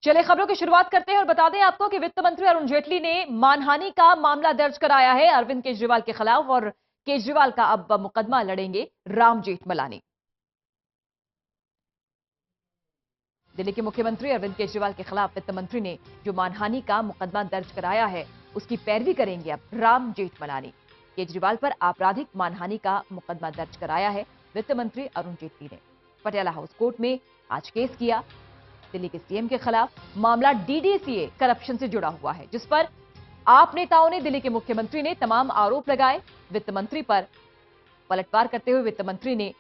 चलिए खबरों की शुरुआत करते हैं और बता दें आपको कि वित्त मंत्री अरुण जेटली ने मानहानि का मामला दर्ज कराया है अरविंद केजरीवाल के खिलाफ और केजरीवाल का अब मुकदमा लड़ेंगे राम जेठमलानी। दिल्ली के मुख्यमंत्री अरविंद केजरीवाल के खिलाफ वित्त मंत्री ने जो मानहानि का मुकदमा दर्ज कराया है उसकी पैरवी करेंगे अब राम जेठमलानी। केजरीवाल पर आपराधिक मानहानि का मुकदमा दर्ज कराया है वित्त मंत्री अरुण जेटली ने। पटियाला हाउस कोर्ट में आज केस किया। दिल्ली के सीएम के खिलाफ मामला डीडीसीए करप्शन से जुड़ा हुआ है, जिस पर आप नेताओं ने दिल्ली के मुख्यमंत्री ने तमाम आरोप लगाए। वित्त मंत्री पर पलटवार करते हुए वित्त मंत्री ने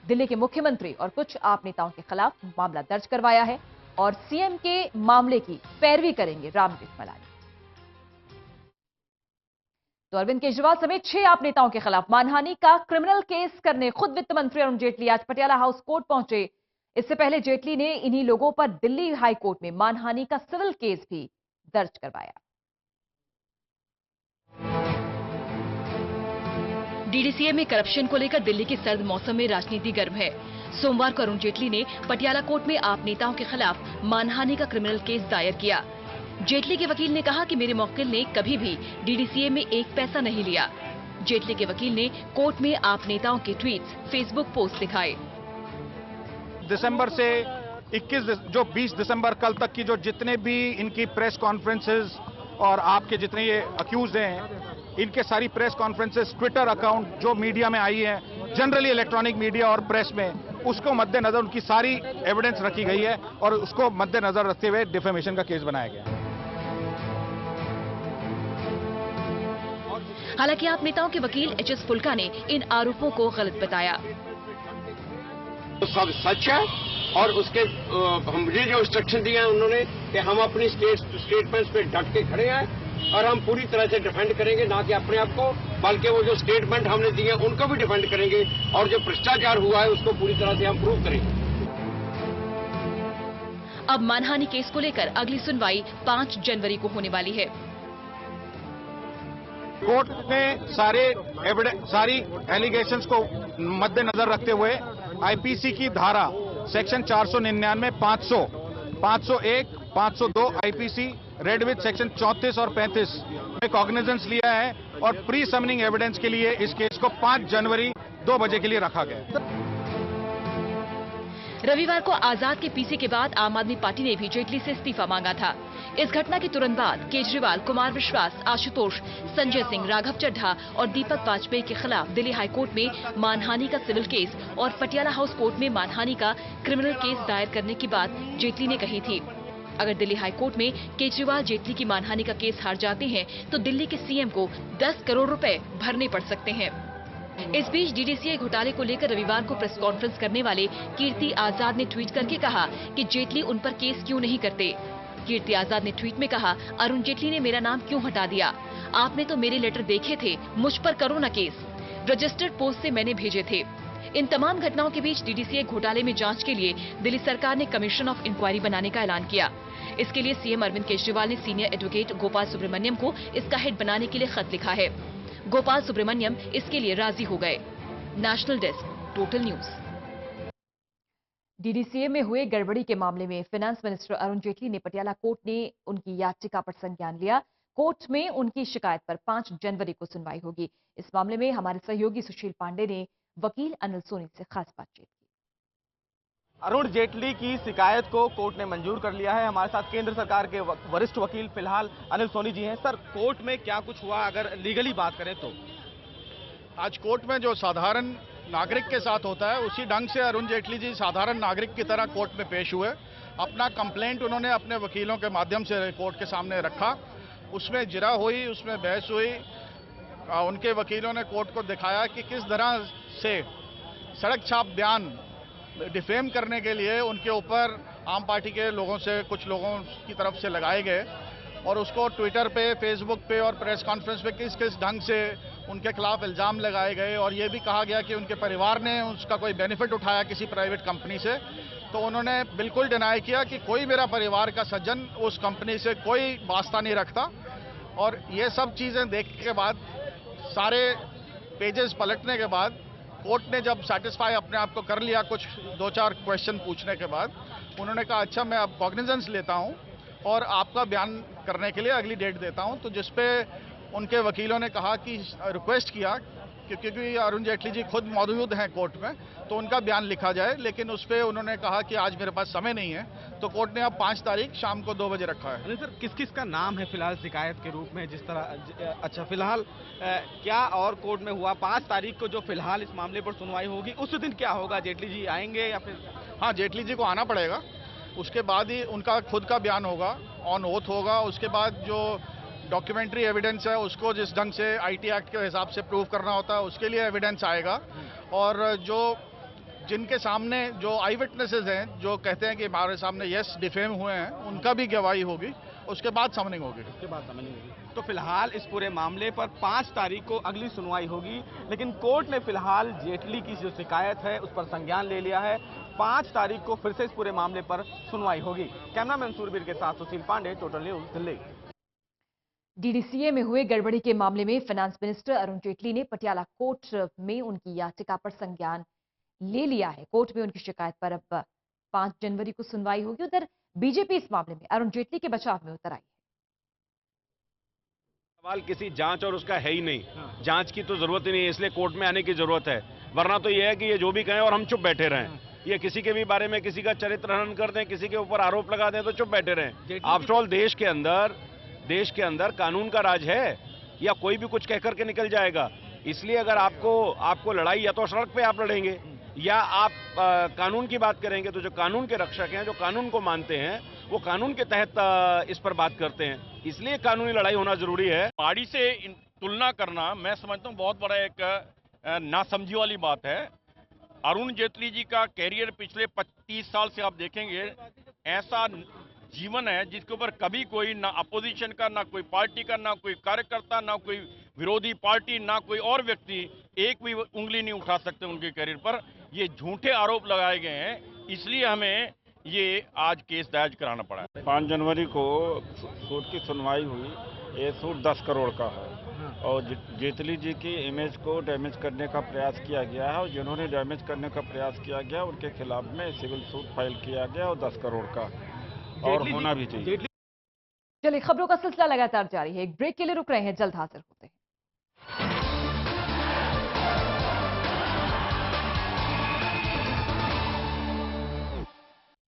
दिल्ली के मुख्यमंत्री और कुछ आप नेताओं के खिलाफ मामला दर्ज करवाया है और सीएम के मामले की पैरवी करेंगे राम जेठमलानी। तो अरविंद केजरीवाल समेत 6 आप नेताओं के खिलाफ मानहानि का क्रिमिनल केस करने खुद वित्त मंत्री अरुण जेटली आज पटियाला हाउस कोर्ट पहुंचे। इससे पहले जेटली ने इन्हीं लोगों पर दिल्ली हाई कोर्ट में मानहानि का सिविल केस भी दर्ज करवाया। डीडीसीए में करप्शन को लेकर दिल्ली के सर्द मौसम में राजनीति गर्म है। सोमवार को अरुण जेटली ने पटियाला कोर्ट में आप नेताओं के खिलाफ मानहानि का क्रिमिनल केस दायर किया। जेटली के वकील ने कहा कि मेरे मौकिल ने कभी भी डीडीसीए में एक पैसा नहीं लिया। जेटली के वकील ने कोर्ट में आप नेताओं के ट्वीट्स, फेसबुक पोस्ट दिखाए। दिसंबर से 20 दिसंबर कल तक की जो जितने भी इनकी प्रेस कॉन्फ्रेंसेस और आपके जितने ये अक्यूज हैं, इनके सारी प्रेस कॉन्फ्रेंसेस, ट्विटर अकाउंट जो मीडिया में आई है, जनरली इलेक्ट्रॉनिक मीडिया और प्रेस में, उसको मद्देनजर उनकी सारी एविडेंस रखी गई है और उसको मद्देनजर रखते हुए डिफेमेशन का केस बनाया गया। हालांकि आप नेताओं के वकील एचएस फुल्का ने इन आरोपों को गलत बताया। तो सब सच है और उसके मुझे जो इंस्ट्रक्शन दिए हैं उन्होंने कि हम अपनी स्टेटमेंट्स पे डट के खड़े हैं और हम पूरी तरह से डिफेंड करेंगे, ना कि अपने आप को, बल्कि वो जो स्टेटमेंट हमने दिए उनको भी डिफेंड करेंगे और जो भ्रष्टाचार हुआ है उसको पूरी तरह से हम प्रूव करेंगे। अब मानहानि केस को लेकर अगली सुनवाई 5 जनवरी को होने वाली है। कोर्ट ने सारी एलिगेशंस को मद्देनजर रखते हुए आईपीसी की धारा section 499, 500, 501, 502 IPC red with section 34 और 35 में कॉग्निजेंस लिया है और प्री समनिंग एविडेंस के लिए इस केस को 5 जनवरी 2 बजे के लिए रखा गया। रविवार को आजाद के पीसी के बाद आम आदमी पार्टी ने भी जेटली से इस्तीफा मांगा था। इस घटना के तुरंत बाद केजरीवाल, कुमार विश्वास, आशुतोष, संजय सिंह, राघव चड्ढा और दीपक वाजपेयी के खिलाफ दिल्ली हाई कोर्ट में मानहानि का सिविल केस और पटियाला हाउस कोर्ट में मानहानि का क्रिमिनल केस दायर करने की बात जेटली ने कही थी। अगर दिल्ली हाई कोर्ट में केजरीवाल जेटली की मानहानि का केस हार जाते हैं तो दिल्ली के सीएम को 10 करोड़ रुपए भरने पड़ सकते हैं। इस बीच डीडीसीए घोटाले को लेकर रविवार को प्रेस कॉन्फ्रेंस करने वाले कीर्ति आजाद ने ट्वीट करके कहा कि जेटली उन पर केस क्यों नहीं करते। कीर्ति आजाद ने ट्वीट में कहा, अरुण जेटली ने मेरा नाम क्यों हटा दिया? आपने तो मेरे लेटर देखे थे, मुझ पर करो ना केस। रजिस्टर्ड पोस्ट से मैंने भेजे थे। इन तमाम घटनाओं के बीच डीडीसीए घोटाले में जांच के लिए दिल्ली सरकार ने कमीशन ऑफ इंक्वायरी बनाने का ऐलान किया। इसके लिए सीएम अरविंद केजरीवाल ने सीनियर एडवोकेट गोपाल सुब्रमण्यम को इसका हेड बनाने के लिए खत लिखा है। गोपाल सुब्रमण्यम इसके लिए राजी हो गए। National desk, total news. DDCA में हुए गड़बड़ी के मामले में फाइनेंस मिनिस्टर अरुण जेटली ने पटियाला कोर्ट ने उनकी याचिका पर संज्ञान लिया। कोर्ट में उनकी शिकायत पर 5 जनवरी को सुनवाई होगी। इस मामले में हमारे सहयोगी सुशील पांडे ने वकील अनिल सोनी से खास बातचीत की। अरुण जेटली की शिकायत को कोर्ट ने मंजूर कर लिया है। हमारे साथ केंद्र सरकार के वरिष्ठ वकील फिलहाल अनिल सोनी जी हैं। सर, कोर्ट में क्या कुछ हुआ अगर लीगली बात करें तो? आज कोर्ट में जो साधारण नागरिक के साथ होता है उसी ढंग से अरुण जेटली जी साधारण नागरिक की तरह कोर्ट में पेश हुए। अपना कंप्लेंट उन्होंने अपने वकीलों के माध्यम से कोर्ट के सामने रखा। उसमें जिरा हुई, उसमें बहस हुई। उनके वकीलों ने कोर्ट को दिखाया कि किस तरह से सड़क छाप बयान डिफेम करने के लिए उनके ऊपर आम पार्टी के लोगों से, कुछ लोगों की तरफ से लगाए गए और उसको ट्विटर पे, फेसबुक पे और प्रेस कॉन्फ्रेंस पे किस किस ढंग से उनके खिलाफ इल्जाम लगाए गए और ये भी कहा गया कि उनके परिवार ने उसका कोई बेनिफिट उठाया किसी प्राइवेट कंपनी से। तो उन्होंने बिल्कुल डिनाई किया कि कोई मेरा परिवार का सज्जन उस कंपनी से कोई वास्ता नहीं रखता। और ये सब चीज़ें देखने के बाद, सारे पेजेस पलटने के बाद कोर्ट ने जब सेटिस्फाई अपने आप को कर लिया कुछ 2-4 क्वेश्चन पूछने के बाद, उन्होंने कहा अच्छा मैं अब कॉग्निजेंस लेता हूं और आपका बयान करने के लिए अगली डेट देता हूं। तो जिसपे उनके वकीलों ने कहा कि रिक्वेस्ट किया क्योंकि अरुण जेटली जी खुद मौजूद हैं कोर्ट में, तो उनका बयान लिखा जाए, लेकिन उस पर उन्होंने कहा कि आज मेरे पास समय नहीं है। तो कोर्ट ने अब 5 तारीख शाम को 2 बजे रखा है। अरे सर, किस किस का नाम है फिलहाल शिकायत के रूप में, जिस तरह अच्छा फिलहाल क्या और कोर्ट में हुआ 5 तारीख को जो फिलहाल इस मामले पर सुनवाई होगी, उस दिन क्या होगा? जेटली जी आएंगे या फिर? हाँ, जेटली जी को आना पड़ेगा, उसके बाद ही उनका खुद का बयान होगा, ऑन ओथ होगा। उसके बाद जो डॉक्यूमेंट्री एविडेंस है उसको जिस ढंग से आईटी एक्ट के हिसाब से प्रूव करना होता है उसके लिए एविडेंस आएगा। और जो जिनके सामने जो आई विटनेसेस हैं जो कहते हैं कि हमारे सामने यस डिफेम हुए हैं, उनका भी गवाही होगी। उसके बाद समनिंग होगी। तो फिलहाल इस पूरे मामले पर 5 तारीख को अगली सुनवाई होगी, लेकिन कोर्ट ने फिलहाल जेटली की जो शिकायत है उस पर संज्ञान ले लिया है। 5 तारीख को फिर से इस पूरे मामले पर सुनवाई होगी। कैमरामैन सूरबीर के साथ Sushil Pandey, total news, Delhi. DDCA में हुए गड़बड़ी के मामले में फाइनेंस मिनिस्टर अरुण जेटली ने पटियाला कोर्ट में उनकी याचिका पर संज्ञान ले लिया है। कोर्ट में उनकी शिकायत पर अब 5 जनवरी को सुनवाई होगी। उधर बीजेपी इस मामले में अरुण जेटली के बचाव में उतर आई है। सवाल किसी जांच और उसका है ही नहीं। जांच की तो जरूरत ही नहीं है, इसलिए कोर्ट में आने की जरूरत है। वरना तो यह है कि ये जो भी कहें और हम चुप बैठे रहें। ये किसी के भी बारे में किसी का चरित्र हनन कर दें, किसी के ऊपर आरोप लगा दें तो चुप बैठे रहें। आफ्टर ऑल देश के अंदर कानून का राज है, या कोई भी कुछ कह करके निकल जाएगा। इसलिए अगर आपको लड़ाई या तो सड़क पे आप लड़ेंगे या आप कानून की बात करेंगे, तो जो कानून के रक्षक हैं, जो कानून को मानते हैं, वो कानून के तहत इस पर बात करते हैं। इसलिए कानूनी लड़ाई होना जरूरी है। पहाड़ी से तुलना करना मैं समझता हूँ बहुत बड़ा एक नासमझी वाली बात है। अरुण जेटली जी का कैरियर पिछले 25 साल से आप देखेंगे ऐसा जीवन है जिसके ऊपर कभी कोई ना अपोजिशन का, ना कोई पार्टी का, ना कोई कार्यकर्ता, ना कोई विरोधी पार्टी, ना कोई और व्यक्ति एक भी उंगली नहीं उठा सकते उनके कैरियर पर। ये झूठे आरोप लगाए गए हैं, इसलिए हमें ये आज केस दर्ज कराना पड़ा। 5 जनवरी को सूट की सुनवाई हुई। ये सूट 10 करोड़ का है और जेटली जी की इमेज को डैमेज करने का प्रयास किया गया है, और जिन्होंने डैमेज करने का प्रयास किया गया उनके खिलाफ में सिविल सूट फाइल किया गया और 10 करोड़ का, और होना भी चाहिए। चलिए, खबरों का सिलसिला लगातार जारी है। एक ब्रेक के लिए रुक रहे हैं, जल्द हाजिर होते हैं।